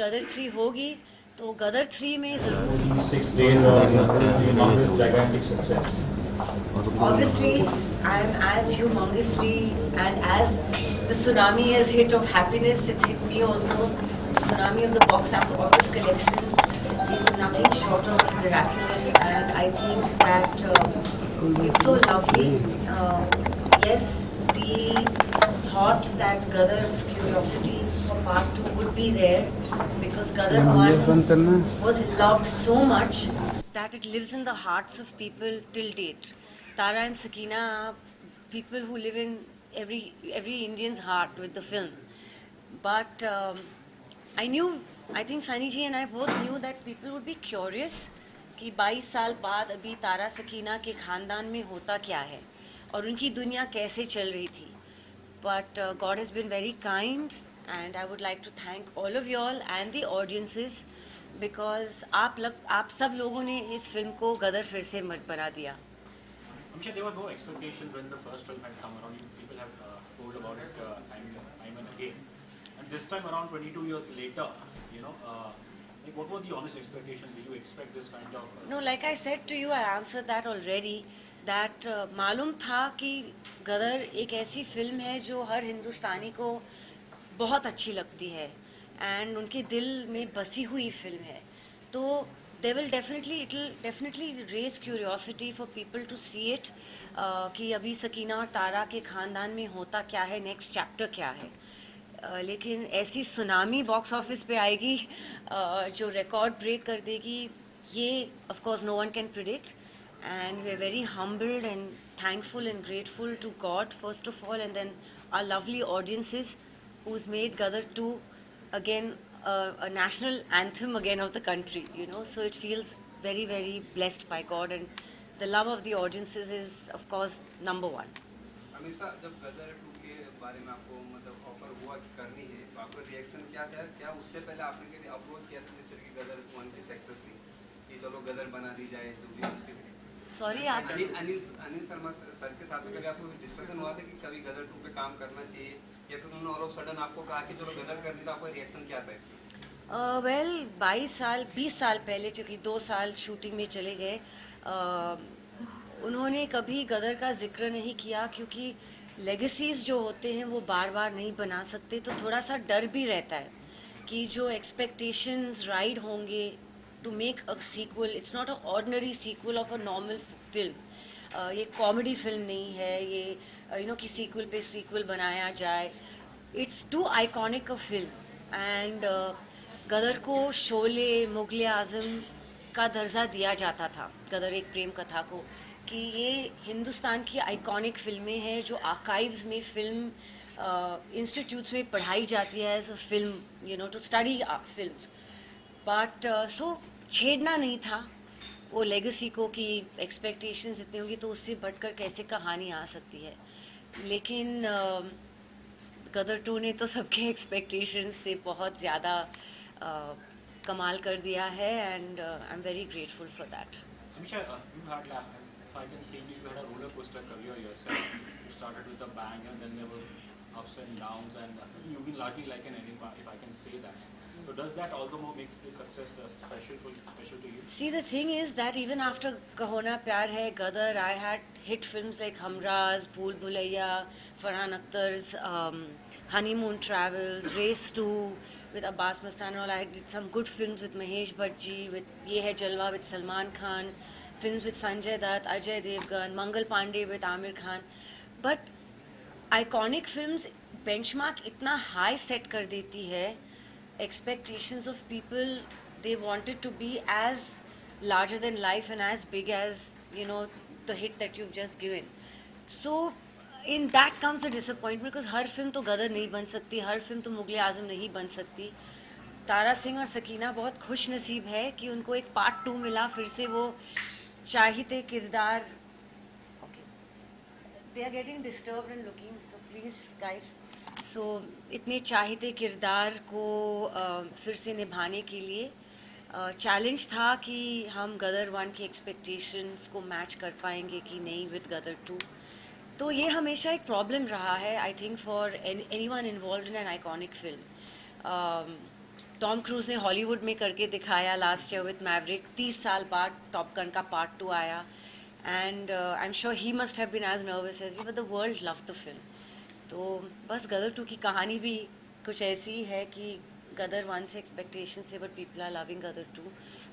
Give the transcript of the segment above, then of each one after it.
गदर 3 होगी तो गदर 3 में ज़रूर 6 days of this gigantic success. Obviously, I'm as humongously and as the tsunami has hit of happiness, it's hit me also. The tsunami of the box office collections is nothing short of miraculous, and I think that it's so lovely. Yes, we thought that Gadar's curiosity for part 2 would be there because Gadar 1 was loved so much that it lives in the hearts of people till date. Tara and Sakina are people who live in every Indian's heart with the film. But I think Sunny ji and I both knew that people would be curious कि 22 साल बाद अभी तारा सकीना के ख़ानदान में होता क्या है और उनकी दुनिया कैसे चल रही थी. But God has been very kind, and I would like to thank all of y'all and the audiences because आप सब लोगों ने इस फिल्म को गदर फिर से मत बना दिया. I'm sure there was no expectation when the first film had come around. People have told about it time and again. And this time around, 22 years later, like what was the honest expectation? Did you expect this kind of? No, like I said to you, I answered that already. That मालूम था कि गदर एक ऐसी film है जो हर हिंदुस्तानी को बहुत अच्छी लगती है and उनके दिल में बसी हुई फिल्म है. तो it will definitely raise curiosity for people to see it कि अभी सकीना और तारा के ख़ानदान में होता क्या है, नेक्स्ट चैप्टर क्या है. लेकिन ऐसी सुनामी बॉक्स ऑफिस पे आएगी जो रिकॉर्ड ब्रेक कर देगी, ये of course no one can predict. And we're very humbled and thankful and grateful to God first of all, and then our lovely audiences who's made Gadar 2 again a national anthem again of the country, so it feels very, very blessed by God, and the love of the audiences is of course number one. हमेशा जब गदर 2 के बारे में आपको मतलब offer हुआ कि करनी है तो आपका रिएक्शन क्या था? क्या उससे पहले आपने कभी अप्रोच किया था जैसे कि गदर 1 की सक्सेस थी कि चलो गदर बना दी जाए जो भी उसके? सॉरी, आप अनिल शर्मा सर के साथ में कभी आपको डिस्कशन हुआ था कि कभी गदर 2 पे काम करना चाहिए या फिर उन्होंने ऑल ऑफ सडन आपको कहा कि चलो गदर कर दी, तो आपका रिएक्शन क्या था इसमें? वेल 20 साल पहले, क्योंकि 2 साल शूटिंग में चले गए, उन्होंने कभी गदर का जिक्र नहीं किया क्योंकि लेगेसीज जो होते हैं वो बार बार नहीं बना सकते. तो थोड़ा सा डर भी रहता है कि जो एक्सपेक्टेशंस राइड होंगे to make a sequel. It's not an ordinary sequel of a normal film. ये कॉमेडी फिल्म नहीं है ये कि सीक्वल पे सीक्वल बनाया जाए. It's too iconic a film and Gadar को शोले, मुगल आज़म का दर्जा दिया जाता था, गदर एक प्रेम कथा को, कि ये हिंदुस्तान की आइकॉनिक फिल्में हैं जो आर्काइव्स में फिल्म इंस्टीट्यूट्स में पढ़ाई जाती है as a film, to study films. But so छेड़ना नहीं था वो लेगेसी को कि एक्सपेक्टेशंस इतनी होगी तो उससे बढ़कर कैसे कहानी आ सकती है. लेकिन गदर 2 ने तो सबके एक्सपेक्टेशंस से बहुत ज़्यादा कमाल कर दिया है and I am very grateful for that. Amisha, you had, if I can say, you had a roller coaster career yourself. You started with a bang and then there were ups and downs, and you've been largely like an enigma, if I can say that. So does that all the more makes this success special to you? See, the thing is that even after Kaho Na Pyar Hai, Gadar, I had hit films like Humraaz, Bhool Bhulaiya, Farhan Akhtar's Honeymoon Travels, Race 2 with Abbas Mastani and all. I did some good films with Mahesh Bhatt, with Ye Hai Jalwa with Salman Khan, films with Sanjay Dutt, Ajay Devgan, Mangal Pandey with Amir Khan. But iconic films benchmark इतना high set कर देती है. Expectations of people, they wanted to be as larger than life and as big as the hit that you've just given. So in that comes the disappointment because her film तो गदर नहीं बन सकती, हर film तो मुगल आज़म नहीं बन सकती. तारा सिंह और सकीना बहुत खुश नसीब है कि उनको एक पार्ट 2 मिला, फिर से वो चाहते किरदार. Okay, they are getting disturbed and looking, so please guys. सो इतने चाहते किरदार को फिर से निभाने के लिए चैलेंज था कि हम गदर 1 के एक्सपेक्टेशंस को मैच कर पाएंगे कि नहीं विद गदर 2. तो ये हमेशा एक प्रॉब्लम रहा है I think for anyone involved in an iconic film. Tom cruise ने हॉलीवुड में करके दिखाया लास्ट ईयर विथ मैवरिक. 30 साल बाद टॉप गन का पार्ट 2 आया, and I am sure he must have been as nervous as you, but the world love the film. तो बस गदर 2 की कहानी भी कुछ ऐसी है कि गदर 1 से एक्सपेक्टेशंस थे, but people are loving Gadar 2,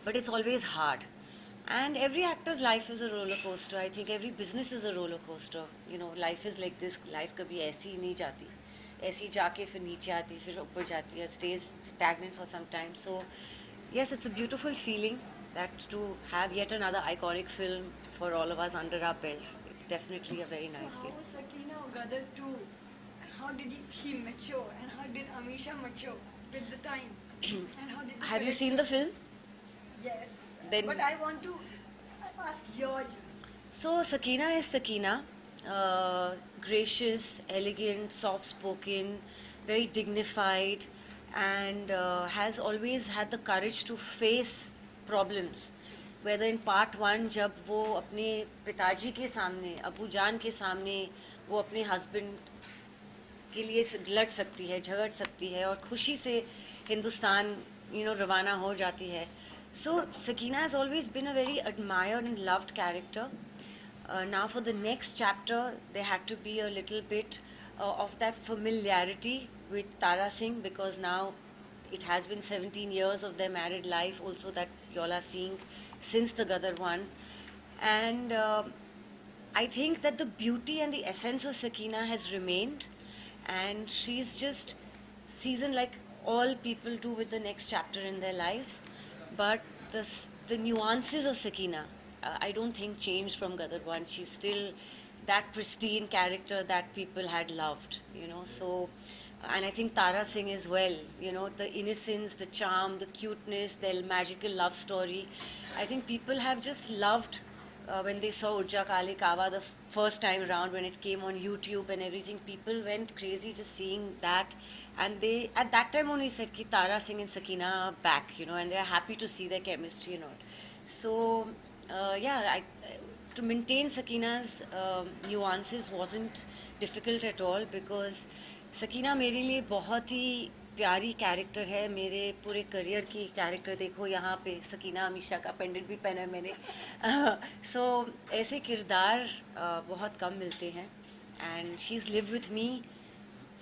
but it's always hard. And every actor's life is a roller coaster. I think every business is a roller coaster. You know, life is like this. Life कभी ऐसी ही नहीं जाती. ऐसी जाके फिर नीचे आती, फिर ऊपर जाती है. Stays stagnant for some time. So, yes, it's a beautiful feeling that to have yet another iconic film for all of us under our belts. It's definitely a very nice So how feeling. was Sakina or Gadar 2? How did he mature? And how did Amisha mature with the time? And how did Have you seen the film? Yes. Then- But I want to ask your journey. So Sakina is Sakina, gracious, elegant, soft-spoken, very dignified, and has always had the courage to face problems. Whether in part 1 जब वो अपने पिताजी के सामने, अबू जान के सामने, वो अपने हस्बैंड के लिए लड़ सकती है, झगड़ सकती है, और खुशी से हिंदुस्तान रवाना हो जाती है. So Sakina has always been a very admired and loved character. Now for the next chapter, there had to be a little bit of that familiarity with Tara Singh, because now it has been 17 years of their married life also that you all are seeing since the Gadar 1. And I think that the beauty and the essence of Sakina has remained, and she's just seasoned like all people do with the next chapter in their lives. But the nuances of Sakina, I don't think changed from Gadar 1. She's still that pristine character that people had loved, So, and I think Tara Singh as well, the innocence, the charm, the cuteness, their magical love story. I think people have just loved when they saw Urja Kale Kawa the first time around, when it came on YouTube and everything. People went crazy just seeing that, and they at that time only said ki Tara Singh and Sakina are back, and they are happy to see their chemistry and all. So to maintain Sakina's nuances wasn't difficult at all, because Sakina मेरे लिए बहुत ही प्यारी character है. मेरे पूरे career की character देखो, यहाँ पे सकीना अमीशा का पेंडेंट भी पहना है मैंने. सो ऐसे किरदार बहुत कम मिलते हैं, and she is live with me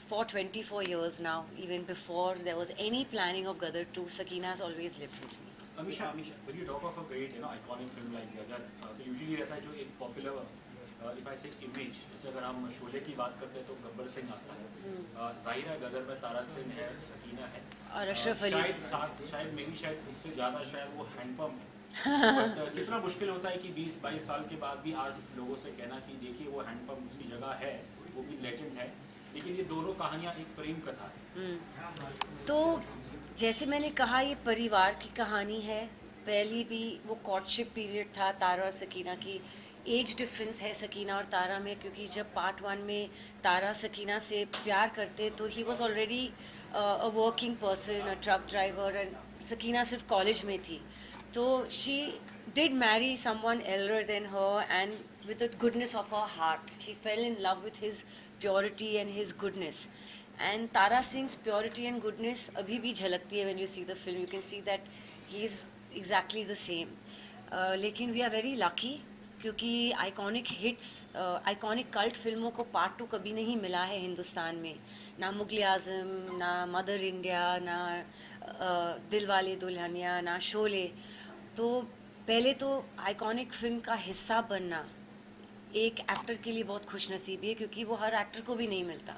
for 24 years now. Even before there was any planning of Gadar 2, Sakina has always lived with me. Amisha, when you talk of a great, iconic film like Gadar, so usually रहता है जो एक popular, if I say image, जैसे अगर हम शोले की बात करते हैं तो गब्बर सिंह आता है. जाहिर है गदर में तारा सिंह है, सकीना है, और अशरफ अली. शायद उससे ज़्यादा शायद वो हैंडपम्प है. But, कितना मुश्किल होता है कि 20-22 साल के बाद भी आज लोगों से कहना कि देखिए वो हैंडपम्प उसकी जगह है, वो भी लेजेंड है. लेकिन ये दोनों कहानियाँ एक प्रेम कथा है. तो जैसे मैंने कहा, ये परिवार की कहानी है. पहली भी वो कॉर्टशिप पीरियड था तारा और सकीना की. एज डिफरेंस है सकीना और तारा में, क्योंकि जब पार्ट 1 में तारा सकीना से प्यार करते तो he was already a working person, a truck driver, and Sakina सिर्फ कॉलेज में थी. तो she did marry someone elder than her, and with the goodness of her heart, she fell in love with his purity and his goodness. And Tara Singh's purity and goodness abhi bhi jhalakti hai when you see the film. You can see that he is exactly the same. लेकिन we are very lucky, क्योंकि iconic hits, iconic cult फिल्मों को part 2 कभी नहीं मिला है हिंदुस्तान में. ना मुगल आज़म, ना मदर इंडिया, ना दिलवाले दुल्हनिया, ना शोले. तो पहले तो आइकॉनिक फिल्म का हिस्सा बनना एक एक्टर के लिए बहुत खुशनसीबी है, क्योंकि वो हर एक्टर को भी नहीं मिलता.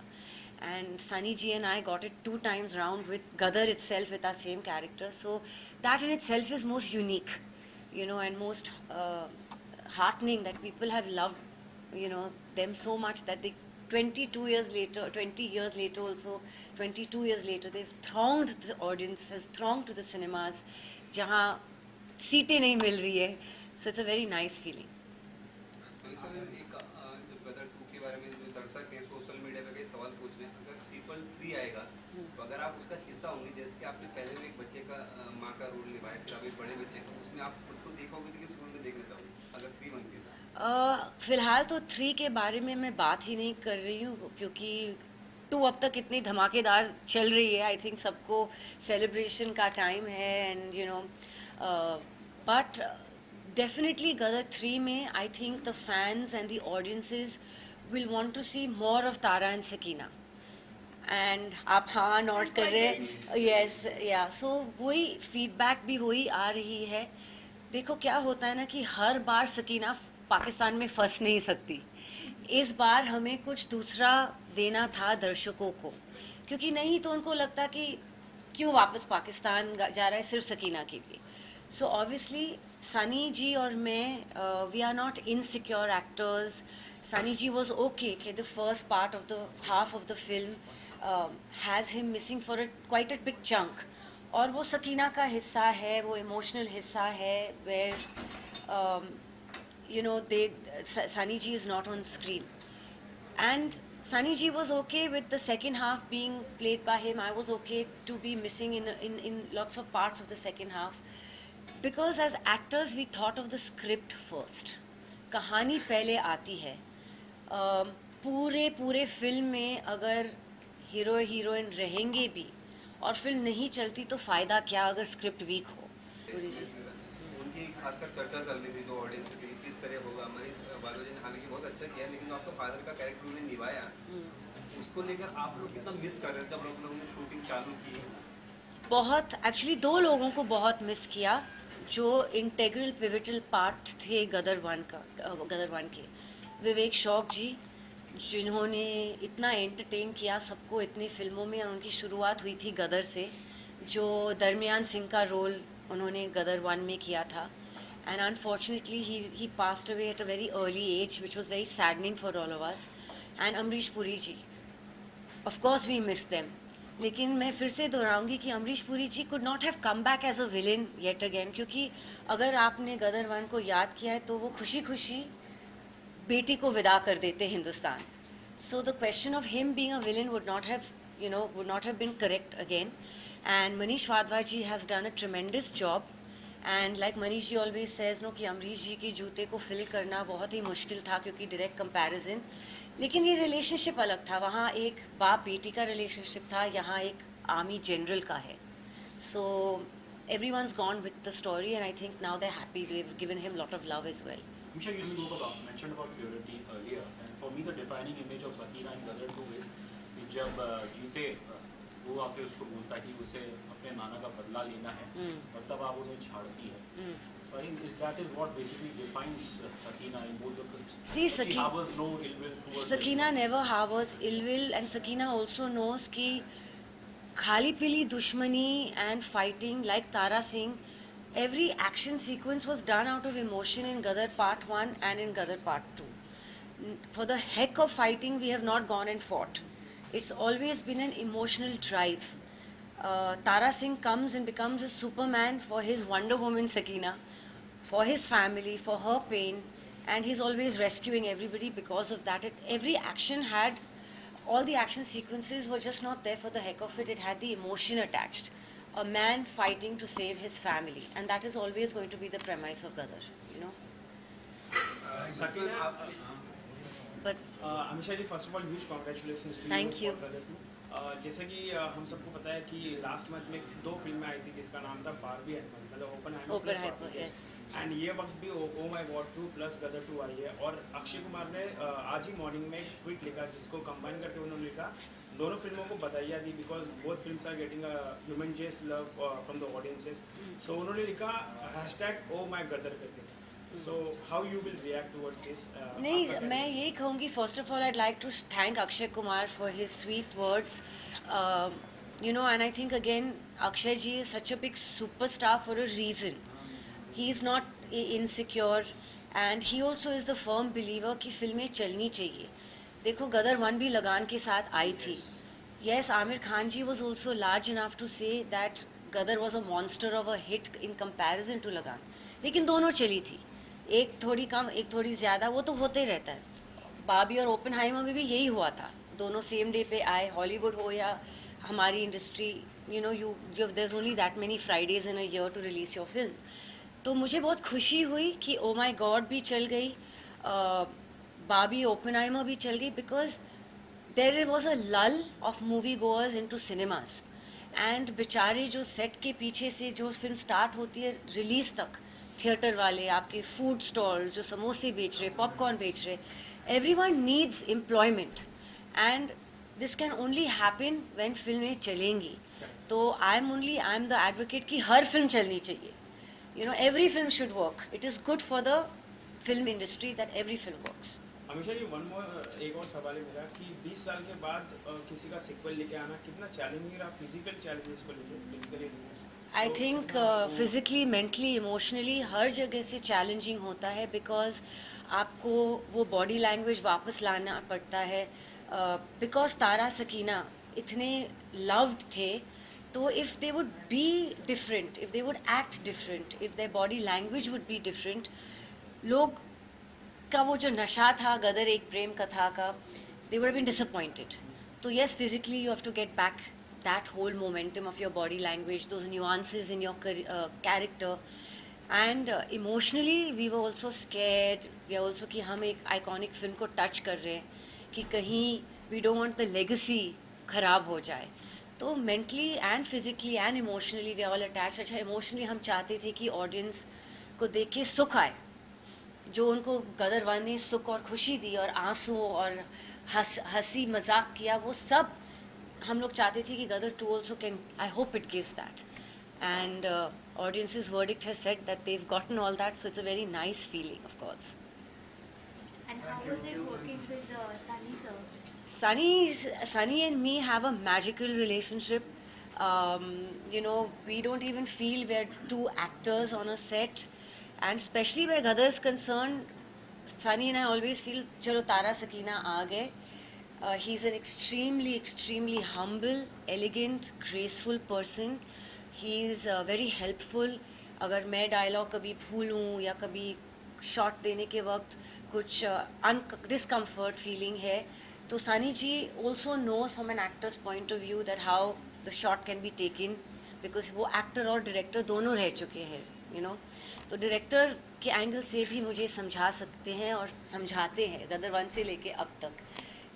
And Sunny G and I got it 2 times round with Gadar itself, with our same character. So that in itself is most unique, and most heartening that people have loved, them so much that they 20 years later also, 22 years later, they've thronged the audience, has thronged to the cinemas, जहाँ सीटें नहीं मिल रही है. So it's a very nice feeling. गदर 2 के बारे में जो दर्शक हैं सोशल मीडिया पे कई सवाल पूछ रहे हैं, अगर सीक्वल 3 आएगा तो अगर आप उसका हिस्सा होंगे, जैसे कि आपने पहले में एक बच्चे का माँ का रोल निभाया, फिर अभी बड़े बच्चे का, उसमें आप खुद को देखोगे कि किस रोल में देखना चाहोगे अगर 3 बनती है? फिलहाल तो 3 के बारे में मैं बात ही नहीं कर रही हूँ, क्योंकि 2 अब तक इतनी धमाकेदार चल रही है, आई थिंक सबको सेलिब्रेशन का टाइम है and you know but definitely Gadar 3 में I think the fans and the audiences will want to see more of Tara and Sakina एंड आप हाँ नोट कर रहे हैं यस या सो वही फीडबैक भी वही आ रही है। देखो क्या होता है ना कि हर बार सकीना पाकिस्तान में फंस नहीं सकती, इस बार हमें कुछ दूसरा देना था दर्शकों को, क्योंकि नहीं तो उनको लगता कि क्यों वापस पाकिस्तान जा रहा है सिर्फ सकीना के लिए। सो ऑब्वियसली सनी जी और मैं we are not insecure actors. Sunny ji was okay कि the first part of the half of the film has him missing for quite a big chunk, और वो सकीना का हिस्सा है, वो इमोशनल हिस्सा है where you know Sunny Ji is not on screen, and Sunny Ji was okay with the second half being played by him. I was okay to be missing in lots of parts of the second half, because as actors we thought of the script first. कहानी पहले आती है। पूरे film में अगर hero heroine रहेंगे भी और फिल्म नहीं चलती तो फ़ायदा क्या अगर स्क्रिप्ट वीक हो। उनकी खासकर चर्चा चल रही थी जो ऑडियंस की, किस तरह होगा। मनीष बालोजी ने हालांकि बहुत अच्छा किया, लेकिन आपका फादर का कैरेक्टर उन्होंने निभाया, उसको लेकर आप लोग कितना मिस कर रहे थे जब आप लोगों ने शूटिंग चालू की? बहुत एक्चुअली 2 लोगों को बहुत मिस किया जो इंटेग्रल पिविटल पार्ट थे गदर 1 के। विवेक शौक जी, जिन्होंने इतना एंटरटेन किया सबको इतनी फिल्मों में, उनकी शुरुआत हुई थी गदर से, जो दरमियान सिंह का रोल उन्होंने गदर 1 में किया था, and unfortunately he passed away at a very early age which was very saddening for all of us. And Amrish Puri ji, of course we miss them, लेकिन मैं फिर से दोहराऊंगी कि Amrish Puri ji could not have come back as a villain yet again, क्योंकि अगर आपने गदर 1 को याद किया है तो वो खुशी खुशी बेटी को विदा कर देते Hindustan. So the question of him being a villain would not have been correct again. And Manish Wadhwa ji has done a tremendous job, and like Manish ji always says no कि अमरीश जी के जूते को फिल करना बहुत ही मुश्किल था, क्योंकि direct comparison, लेकिन ये रिलेशनशिप अलग था, वहाँ एक बाप बेटी का रिलेशनशिप था, यहाँ एक आर्मी जनरल का है। सो everyone's gone with the story and I think now they're happy, they've given him lot of love as well. Misha, you mentioned about purity earlier, and for me the defining image of Sakina in Gadar 2 is कि जब जीते वो आके उसको बोलता है कि उसे अपने नाना का बदला लेना है, और तब आप उन्हें छाड़ती है। So I think that is what basically defines Sakina in both the films. See, she harbors no ill will towards Sakina never harbors ill will, and Sakina also knows कि खाली पीली दुश्मनी and fighting like Tara Singh, every action sequence was done out of emotion in Gadar Part 1 and in Gadar Part 2. For the heck of fighting we have not gone and fought. It's always been an emotional drive. Tara Singh comes and becomes a Superman for his Wonder Woman Sakina, for his family, for her pain, and he's always rescuing everybody because of that. Every action had, all the action sequences were just not there for the heck of it. It had the emotion attached. A man fighting to save his family, and that is always going to be the premise of Gadar, you know. Sakina, But Amisha ji, first of all huge congratulations to Thank you. जैसे कि हम सबको पता है कि last month में 2 फिल्में आई थी जिसका नाम था बारबी एनिमल, मतलब Oppenheimer, yes. एंड ये वक्त भी ओ माय गॉड 2 प्लस गदर 2 आई है, और अक्षय कुमार ने आज ही मॉर्निंग में एक ट्वीट लिखा जिसको कंबाइन करके उन्होंने लिखा दोनों फिल्मों को बधाइयाँ दी because both films are getting humongous love from the audiences. So उन्होंने लिखा #ओ माय गदर करके। So how you will react towards this? नहीं, मैं यही कहूँगी, first of all I'd like to thank Akshay Kumar for his sweet words. You know, and I think again Akshay ji is such a big superstar for a reason. He is not insecure, and he also is the firm believer कि फिल्में चलनी चाहिए। देखो गदर 1 भी लगान के साथ आई थी। Yes, Amir Khan ji was also large enough to say that Gadar was a monster of a hit in comparison to लगान, लेकिन दोनों चली थी, एक थोड़ी कम एक थोड़ी ज़्यादा, वो तो होते ही रहता है। बाबी और ओपनहाइमर में भी यही हुआ था, दोनों सेम डे पे आए, हॉलीवुड हो या हमारी इंडस्ट्री, you know there is only that many Fridays in a year to release your films. तो मुझे बहुत खुशी हुई कि ओ माय गॉड भी चल गई, बाबी ओपनहाइमर भी चल गई, because there was a lull of movie goers into cinemas. And बेचारे जो सेट के पीछे से जो फिल्म स्टार्ट होती है रिलीज तक, थिएटर वाले, आपके फूड स्टॉल जो समोसे बेच रहे, पॉपकॉर्न बेच रहे, everyone needs employment and this can only happen when फिल्में चलेंगी. तो आई एम द एडवोकेट कि हर फिल्म चलनी चाहिए. You know, every film should work. It is good for the film industry that every film works. Amisha ji, एक और सवाल है मेरा कि 20 साल के बाद किसी का सिक्वल लेके आना कितना चैलेंजिंग रहा, फिजिकल चैलेंजेस को लेके, physically? I think physically, mentally, emotionally हर जगह से चैलेंजिंग होता है, बिकॉज आपको वो बॉडी लैंग्वेज वापस लाना पड़ता है. बिकॉज तारा सकीना इतने लव्ड थे, तो if they would be different, if they would act different, if their body language would be different, लोग का वो जो नशा था गदर एक प्रेम कथा का, they would have been disappointed. So yes, physically you have to get back that whole momentum of your body language, those nuances in your character, and emotionally we were also scared. We are also कि हम एक iconic film को touch कर रहे हैं, कि कहीं we don't want the legacy खराब हो जाए. तो mentally and physically and emotionally we are all attached. अच्छा, emotionally हम चाहते थे कि audience को देख के सुख आए, जो उनको गदर 1 ने सुख और खुशी दी और आंसू और हंसी मजाक किया, वो सब हम लोग चाहते थे कि गदर 2 also can, I hope it gives that. And audience's verdict has said that they've gotten all that, so it's a very nice feeling, of course. And how was it working with Sunny sir? Sunny and me have a magical relationship. You know, we don't even feel we're two actors on a set. And especially where Gadar is concerned, Sunny and I always feel, chalo Tara Sakina aa gaye. He's an extremely humble, elegant, graceful person. He's very helpful. अगर मैं dialogue कभी भूलूं या कभी shot देने के वक्त कुछ discomfort feeling है, तो Sunny ji also knows from an actor's point of view that how the shot can be taken, because वो एक्टर और डायरेक्टर दोनों रह चुके हैं, you know. तो डायरेक्टर के एंगल से भी मुझे समझा सकते हैं और समझाते हैं गदर 1 से लेके अब तक.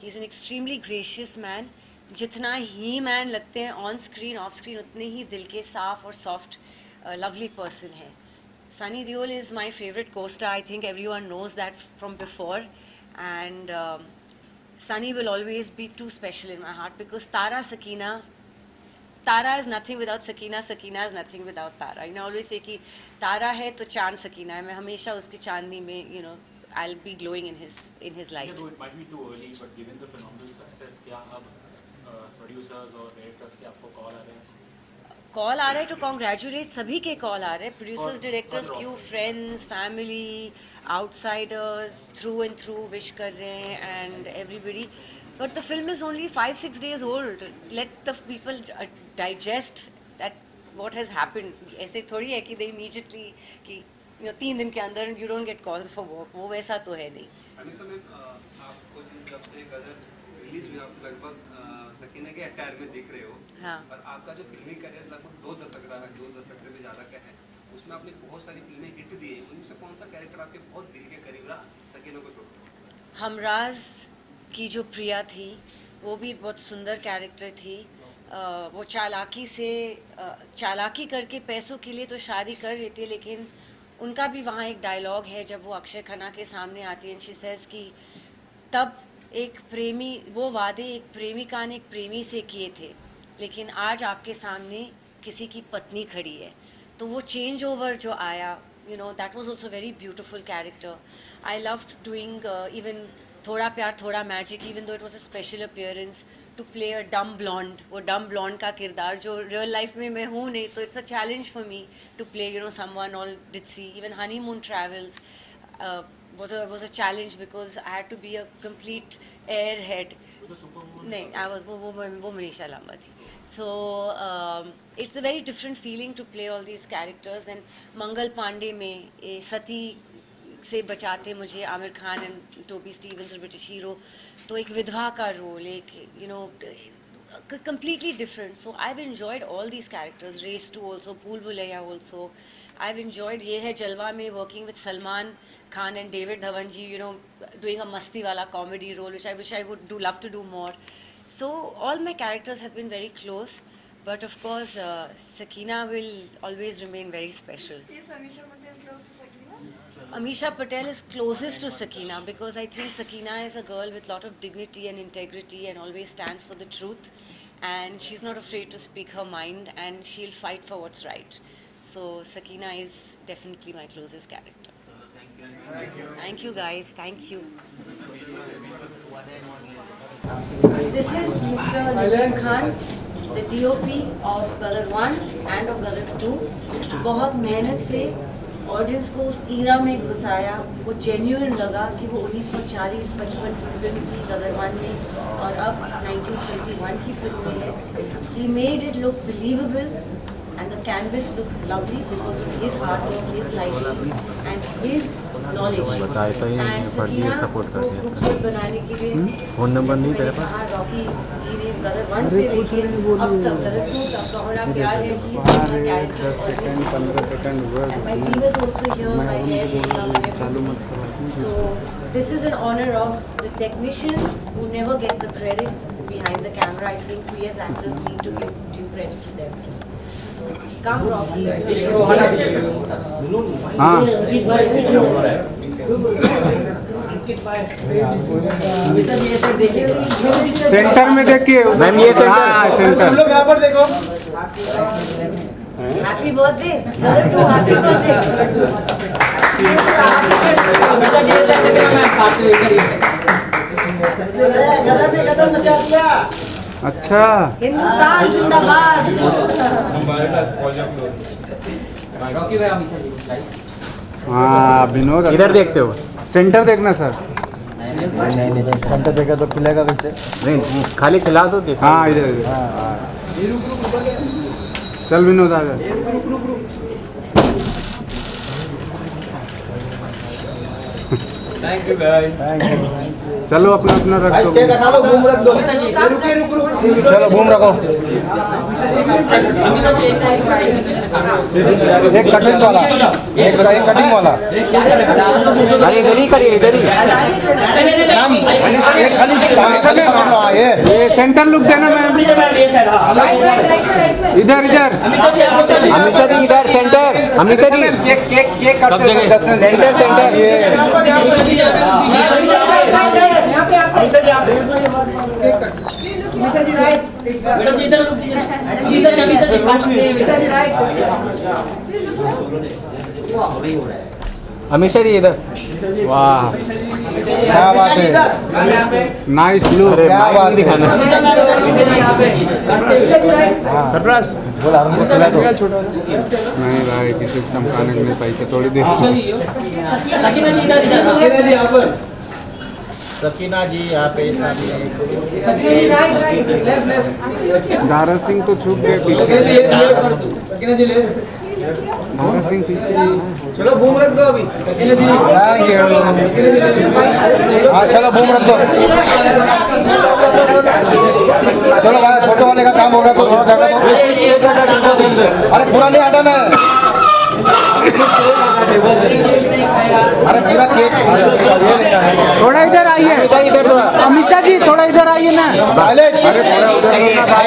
He is an extremely gracious man. जितना ही मैन लगते हैं ऑन स्क्रीन, ऑफ स्क्रीन उतने ही दिल के साफ और सॉफ्ट लवली पर्सन है. Sunny Deol is my favourite costar. I think every one knows that from before. And Sunny will always be too special in my heart, because Tara Sakina, Tara is nothing without Sakina, Sakina is nothing without Tara. You know, always say कि तारा है तो चांद सकीना है. मैं हमेशा उसकी चांदनी में, you know, I will be glowing in his light. It might be too early, but given the phenomenal success, क्या अब प्रोड्यूसर्स और डायरेक्टर्स के आपको कॉल आ रहे हैं? कॉल आ रहे हैं तो कॉन्ग्रेचुलेट सभी के कॉल आ रहे हैं, प्रोड्यूसर्स, डायरेक्टर्स, क्यों, friends, family, outsiders, through and through wish कर रहे हैं, and everybody. But the film is only 5-6 days old. Let the people digest that what has happened. ऐसे थोड़ी है कि they immediately कि 3 दिन के अंदर you don't get calls for work. वो वैसा तो है नहीं. अभी समय आपको जब से गदर रिलीज हुई, आप लगभग सकीना के अटायर में दिख रहे हो. हाँ. और आपका जो फिल्मी करियर लगभग 2 दशक रहा है, 2 दशक से भी ज़्यादा का है. उसमें आपने बहुत सारी फिल्में हिट दी है. उनमें से कौन सा कैरेक्टर आपके बहुत दिल के करीब रहा सकीना को छोड़? हमराज की जो प्रिया थी वो भी बहुत सुंदर कैरेक्टर थी. वो चालाकी करके पैसों के लिए तो शादी कर रही थी, लेकिन उनका भी वहाँ एक डायलॉग है जब वो अक्षय खन्ना के सामने आती है, शी सेज कि तब एक प्रेमी, वो वादे एक प्रेमिका ने एक प्रेमी से किए थे, लेकिन आज आपके सामने किसी की पत्नी खड़ी है. तो वो चेंज ओवर जो आया, you know, that was also very beautiful character. I loved doing even Thoda Pyaar Thoda magic, even though it was a special appearance, to play a dumb blonde. वो डम ब्लॉन्ड का किरदार जो रियल लाइफ में मैं हूँ नहीं, तो it's a challenge for me to play, you know, someone all ditsy. Even honeymoon travels was a challenge because I had to be a complete airhead. नहीं, I was वो मनीषा लांबा थी. So it's a very different feeling to play all these characters. And Mangal Pandey में सती से बचाते मुझे Aamir Khan and Toby Stevens, British hero. तो एक विधवा का रोल, एक, you know, completely different. So I've enjoyed all these characters. Race 2 also, Pool Bhulaiya also. I've enjoyed Ye Hai Jalwa mein working with Salman Khan and David Dhawan ji, you know, doing a masti wala comedy role, which I wish I would love to do more. So all my characters have been very close, but of course Sakina will always remain very special. Is Amisha Patel close to Sakina? Amisha Patel is closest to Sakina because I think Sakina is a girl with a lot of dignity and integrity and always stands for the truth, and she's not afraid to speak her mind, and she'll fight for what's right. So Sakina is definitely my closest character. Thank you guys. Thank you. This is Mr. Najim Khan, the DOP of Gadar 1 and of Gadar 2. बहुत मेहनत से audience को उस ईरा में घुसाया, वो genuine लगा कि वो 1940-55 की फिल्म थी गदर 1 में और अब 1971 की फिल्म में है. He made it look believable and the canvas looked lovely because of his hard work, his lighting and his knowledge. And Sakina को खूबसूरत बनाने के लिए फोन नंबर नहीं तेरे पास. रॉकी जी ने गदर 1 से लेके अब तक गदर 2 तक कहोना प्यार है, he is my character. 15 second and my team is also here, my hair makeup and everything. So this is an honor of the technicians who never get the credit behind the camera. I think we as actors need to give due credit to them too. So come Rocky. Centre में देखिए ma'am, ये centre. हम लोग यहाँ पर देखो. Happy birthday, Gadar 2. Happy birthday. गदर ने कदम मचा दिया. अच्छा, हिंदुस्तान जिंदाबाद. हाँ विनोद इधर देखते हो. सेंटर देखना सर. नहीं सेंटर देखा तो खिलेगा वैसे. नहीं खाली खिला दो. हाँ इधर इधर. चल विनोद आ जा. Thank you guys. Thank you. चलो अपना अपना रख दो. बूम रख दो. चलो बूम रखो. एक कटिंग वाला, एक कटिंग वाला. अरे इधर ही करिए, इधर ही. ये सेंटर लुक देना मैम. इधर इधर हमेशा दी इधर सेंटर. हम इधर ही केक केक केक करते हैं. सेंटर सेंटर ये मैडम जी इधर अमीषा जी हमेशा ही इधर. वाह क्या बात है. Nice look. क्या बात दिखाना. सरप्राइज बोला नहीं भाई, किसी को चमकाने के लिए पैसे थोड़ी दे. सकीना जी इधर. सकीना जी यहाँ पे. दारा सिंह तो छूट गए पीछे. दारा सिंह पीछे. चलो बूम रख दो अभी. हाँ चलो बूम रख दो. चलो भाई फोटो वाले का काम होगा तो थोड़ा जगह दो. अरे पूरा नहीं हटाना है. अरे पूरा केक. थोड़ा इधर आइए. इधर अमीषा जी थोड़ा इधर आइए ना. अरे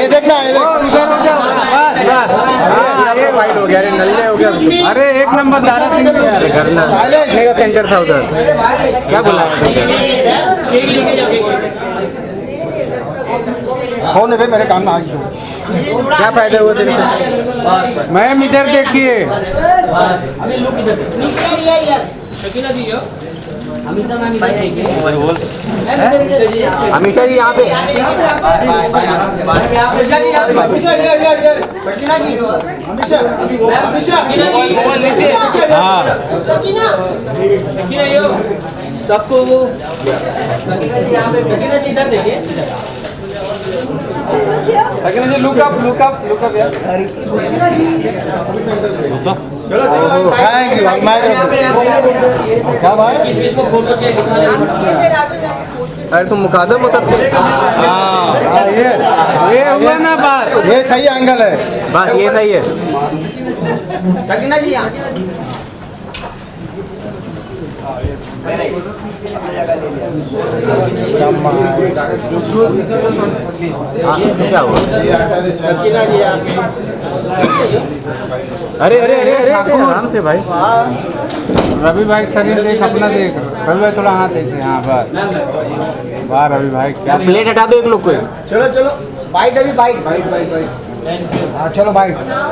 ये देखना है. इधर हो जाओ. बस बस. हाँ ये वाइड हो गया. अरे नल्ले हो गया. अरे एक नंबर दारा सिंह करना. मेरा सेंटर था उधर. क्या बोला कौन है भाई मेरे काम में आज. क्या फायदा हुआ तेरे से. मैम इधर देखिए. अभी लुक इधर शकीना जी यो. हमेशा मैम इधर देखिए. हमेशा जी यहाँ पे. शकीना यो सबको. शकीना जी इधर देखिए. सकीना जी लुक अप यार. चलो थैंक यू. क्या भाई किस को फोटो चाहिए दिखा ले. अरे तुम मुकादम हाँ ये हुआ ना बात, ये सही एंगल है, बस ये सही है। सकीना जी यहाँ क्या हुआ? सकीना जी यहाँ अरे अरे अरे अरे आराम से भाई। रवि भाई शरीर देख, अपना देख। रवि भाई थोड़ा हाथ ऐसे, हाँ बस। वाह रवि भाई क्या प्लेट हटा दो एक लोग को। चलो चलो बाइट अभी बाइट हाँ चलो भाई।